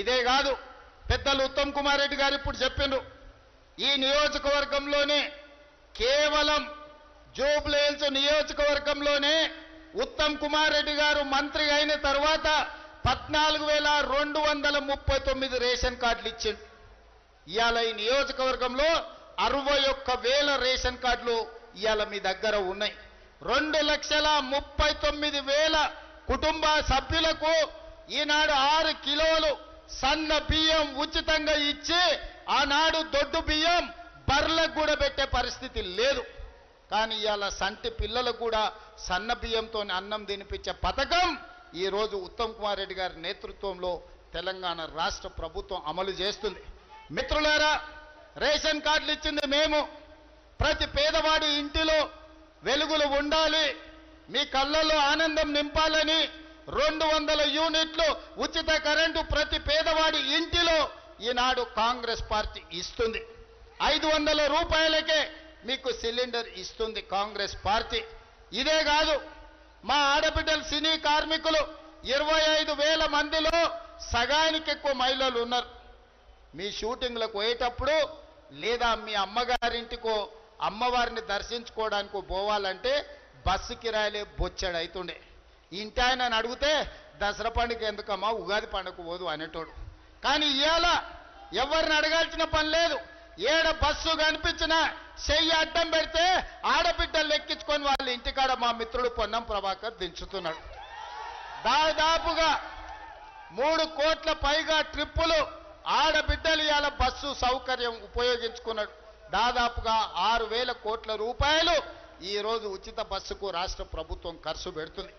ఇదే కాదు, పెద్దలు ఉత్తమ్ కుమార్ రెడ్డి గారు ఇప్పుడు చెప్పిండ్రు, ఈ నియోజకవర్గంలోనే కేవలం జూబ్లీహిల్స్ నియోజకవర్గంలోనే ఉత్తమ్ కుమార్ రెడ్డి గారు మంత్రి అయిన తర్వాత 14,239 రేషన్ కార్డులు ఇచ్చిండు. ఇవాళ ఈ నియోజకవర్గంలో 61,000 రేషన్ కార్డులు ఇవాళ మీ దగ్గర ఉన్నాయి. 2,39,000 కుటుంబ సభ్యులకు ఈనాడు 6 కిలోలు సన్న బియ్యం ఉచితంగా ఇచ్చి ఆనాడు దొడ్డు బియ్యం బర్లకు కూడా పెట్టే పరిస్థితి లేదు. కానీ ఇవాళ సంటి పిల్లలకు కూడా సన్న బియ్యంతో అన్నం తినిపించే పథకం ఈరోజు ఉత్తమ్ కుమార్ రెడ్డి గారి నేతృత్వంలో తెలంగాణ రాష్ట్ర ప్రభుత్వం అమలు చేస్తుంది. మిత్రులారా, రేషన్ కార్డులు ఇచ్చింది మేము. ప్రతి పేదవాడి ఇంటిలో వెలుగులు ఉండాలి, మీ కళ్ళల్లో ఆనందం నింపాలని 200 యూనిట్లు ఉచిత కరెంటు ప్రతి పేదవాడి ఇంటిలో ఈనాడు కాంగ్రెస్ పార్టీ ఇస్తుంది. 500 రూపాయలకే మీకు సిలిండర్ ఇస్తుంది కాంగ్రెస్ పార్టీ. ఇదే కాదు, మా ఆడబిడ్డలు సినీ కార్మికులు 25,000 మందిలో సగానికి ఎక్కువ మహిళలు ఉన్నారు. మీ షూటింగ్లకు పోయేటప్పుడు లేదా మీ అమ్మగారింటికో అమ్మవారిని దర్శించుకోవడానికో పోవాలంటే బస్సు కిరాయిలే బొచ్చాడు అవుతుండే. ఇంటి ఆయన అడిగితే దసరా పండుగ ఎందుకమ్మా, ఉగాది పండుగ పోదు అనేటోడు. కానీ ఇవాళ ఎవరిని అడగాల్సిన పని లేదు. ఏడ బస్సు కనిపించినా చెయ్యి అడ్డం పెడితే ఆడబిడ్డలు ఎక్కించుకొని వాళ్ళ ఇంటికాడ మా మిత్రుడు పొన్నం ప్రభాకర్ దించుతున్నాడు. దాదాపుగా 3 కోట్ల పైగా ట్రిప్పులు ఆడబిడ్డలు ఇవాళ బస్సు సౌకర్యం ఉపయోగించుకున్నాడు. దాదాపుగా 6,000 కోట్ల రూపాయలు ఈరోజు ఉచిత బస్సుకు రాష్ట్ర ప్రభుత్వం ఖర్చు పెడుతుంది.